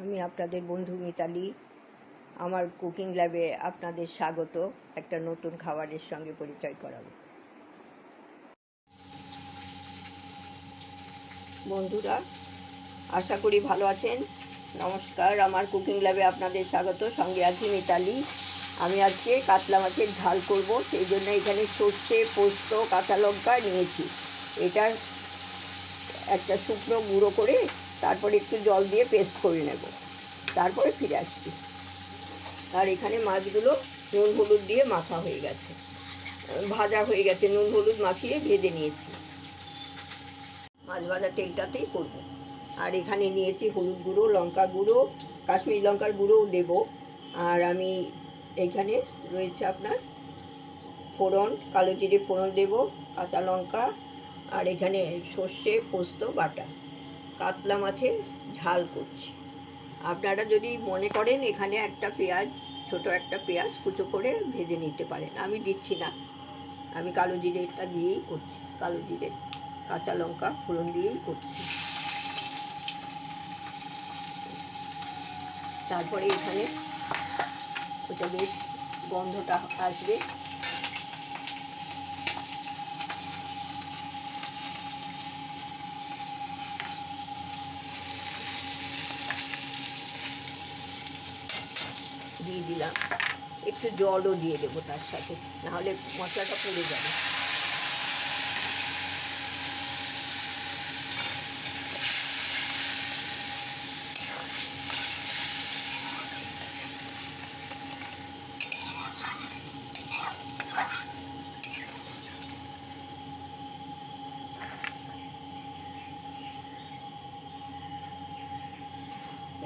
আমি আপনাদের বন্ধু মিতালি। আমার কুকিং ল্যাবে আপনাদের স্বাগত। একটা নতুন খাবারের সঙ্গে পরিচয় করাবো। বন্ধুরা, আশা করি ভালো আছেন। নমস্কার, আমার কুকিং ল্যাবে আপনাদের স্বাগত। সঙ্গে আছি মিতালি। আমি আজকে কাতলা মাছের ঝাল করব, সেই জন্য এখানে সর্ষে, পোস্ত, কাঁচা লঙ্কা নিয়েছি। এটার একটা শুকনো গুঁড়ো করে তারপরে একটু জল দিয়ে পেস্ট করে নেব, তারপরে ফিরে আসছি। আর এখানে মাছগুলো নুন হলুদ দিয়ে মাখা হয়ে গেছে, ভাজা হয়ে গেছে, নুন হলুদ মাখিয়ে ভেজে নিয়েছি। মাছ ভাজা তেলটাতেই করব। আর এখানে নিয়েছি হলুদ গুঁড়ো, লঙ্কা গুঁড়ো, কাশ্মীরি লঙ্কার গুঁড়োও দেব। আর আমি এইখানে রয়েছে আপনার ফোড়ন, কালো জিরে ফোড়ন দেব, কাঁচা লঙ্কা, আর এখানে সর্ষে পোস্ত বাটা। কাতলা মাছের ঝাল করছি। আপনারা যদি মনে করেন এখানে একটা পেঁয়াজ, ছোট একটা পেঁয়াজ কুচো করে ভেজে নিতে পারেন, আমি দিচ্ছি না। আমি কালো জিরেটা দিয়েই করছি, কালো জিরে কাঁচা লঙ্কা ফোড়ন দিয়েই করছি। তারপরে এখানে ওটা বেশ গন্ধটা আসবে। দিয়ে দিলাম, একটু জলও দিয়ে দেবো তার সাথে, নাহলে মশলাটা পুড়ে যাবে।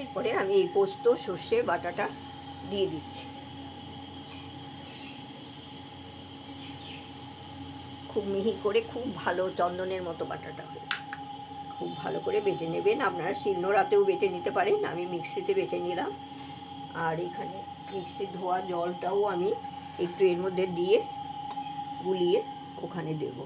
এরপরে আমি এই পোস্ত সর্ষে বাটাটা দিয়ে দিচ্ছি। খুব মিহি করে, খুব ভালো চন্দনের মতো বাটাটা হয়ে খুব ভালো করে বেটে নেবেন। আপনারা শিলনোড়াতেও বেটে নিতে পারেন, আমি মিক্সিতে বেটে নিলাম। আর এখানে মিক্সি ধোয়া জলটাও আমি একটু এর মধ্যে দিয়ে গুলিয়ে ওখানে দেব।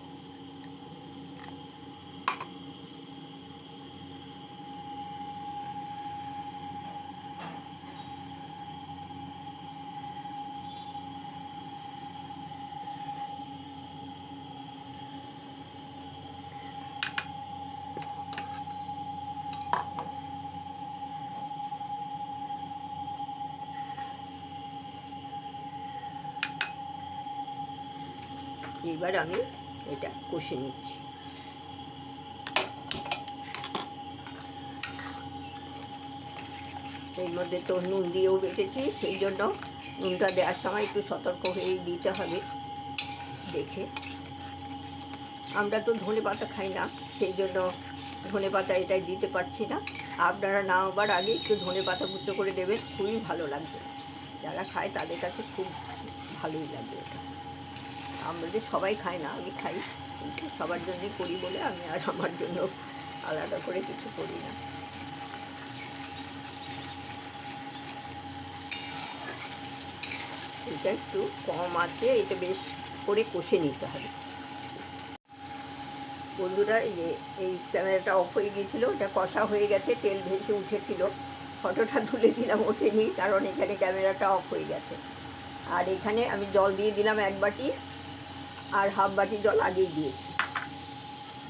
এবার আমি এটা কষে নিচ্ছি। এর মধ্যে তো নুন দিয়েও বেটেছি, সেই জন্য নুনটা দেওয়ার সময় একটু সতর্ক হয়েই দিতে হবে দেখে। আমরা তো ধনে পাতা খাই না, সেই জন্য ধনে পাতা এটাই দিতে পারছি না। আপনারা নামাবার আগে একটু ধনে পাতা কুচো করে দেবেন, খুবই ভালো লাগবে। যারা খায় তাদের কাছে খুব ভালোই লাগবে এটা। আমাদের সবাই খায় না, আমি খাই, কিন্তু সবার জন্যই করি বলে আমি আর আমার জন্য আলাদা করে কিছু করি না। এটা একটু কম আছে, এটা বেশ করে কষে নিতে হবে। বন্ধুরা, এই ক্যামেরাটা অফ হয়ে গিয়েছিলো, ওটা কষা হয়ে গেছে, তেল ভেসে উঠেছিল, ফটোটা তুলে দিলাম ওঠেনি, কারণ এখানে ক্যামেরাটা অফ হয়ে গেছে। আর এখানে আমি জল দিয়ে দিলাম 1 বাটি, আর হাফ বাটি জল আগেই দিয়েছি।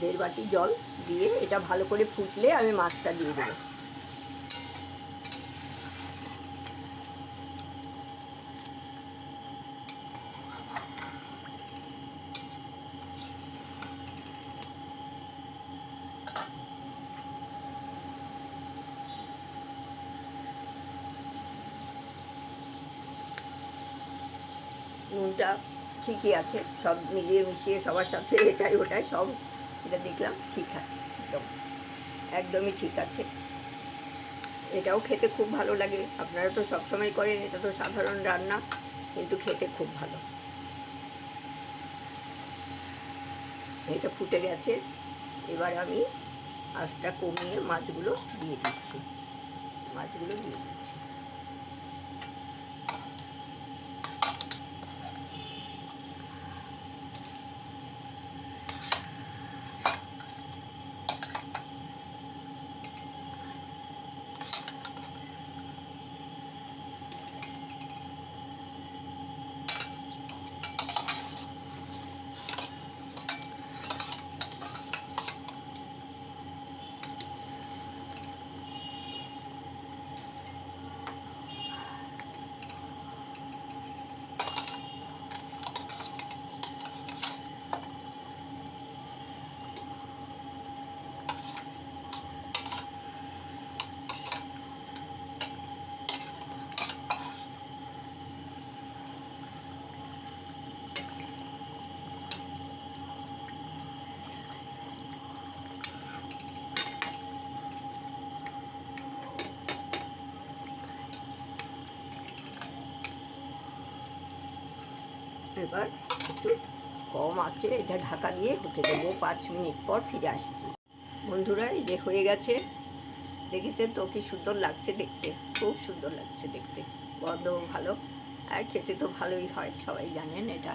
1.5 বাটি জল দিয়ে এটা ভালো করে ফুটলে আমি মাছটা দিয়ে দেবো। নুনটা ঠিকই আছে, সব মিলিয়ে মিশিয়ে সবার সাথে এটাই ওটাই সব এটা দেখলাম ঠিক আছে, একদমই ঠিক আছে। এটাও খেতে খুব ভালো লাগে, আপনারা তো সবসময় করেন, এটা তো সাধারণ রান্না, কিন্তু খেতে খুব ভালো। এটা ফুটে গেছে, এবার আমি আঁচটা কমিয়ে মাছগুলো দিয়ে দিচ্ছি। এবার একটু কম আছে, এটা ঢাকা দিয়ে হতে দেবো। 5 মিনিট পর ফিরে আসছি। বন্ধুরা, এই যে হয়ে গেছে, দেখেছেন তো কি সুন্দর লাগছে দেখতে, খুব সুন্দর লাগছে দেখতে, গন্ধও ভালো, আর খেতে তো ভালোই হয়, সবাই জানেন এটা।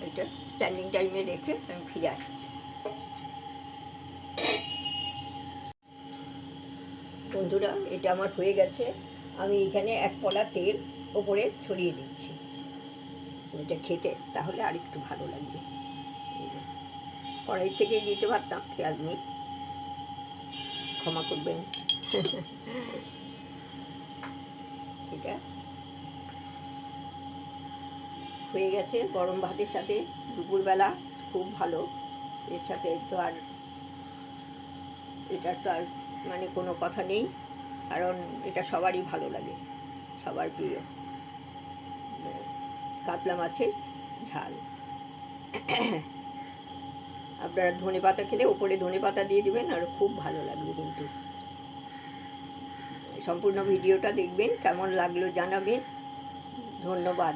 এটা স্ট্যান্ডিং টাইমে রেখে আমি ফিরে আসছি। বন্ধুরা, এটা আমার হয়ে গেছে। আমি এখানে 1 পলা তেল ওপরে ছড়িয়ে দিচ্ছি, এটা খেতে তাহলে আর একটু ভালো লাগবে। কড়াই থেকেই দিতে পারতাম, খেয়াল নেই, ক্ষমা করবেন। এটা হয়ে গেছে। গরম ভাতের সাথে দুপুরবেলা খুব ভালো। এর সাথে তো আর এটার তো আর মানে কোনো কথা নেই, কারণ এটা সবারই ভালো লাগে, সবার প্রিয় কাতলা মাছের ঝাল। আপনারা ধনেপাতা খেলে ওপরে ধনেপাতা দিয়ে দেবেন, আর খুব ভালো লাগবে। কিন্তু সম্পূর্ণ ভিডিওটা দেখবেন, কেমন লাগলো জানাবেন। ধন্যবাদ।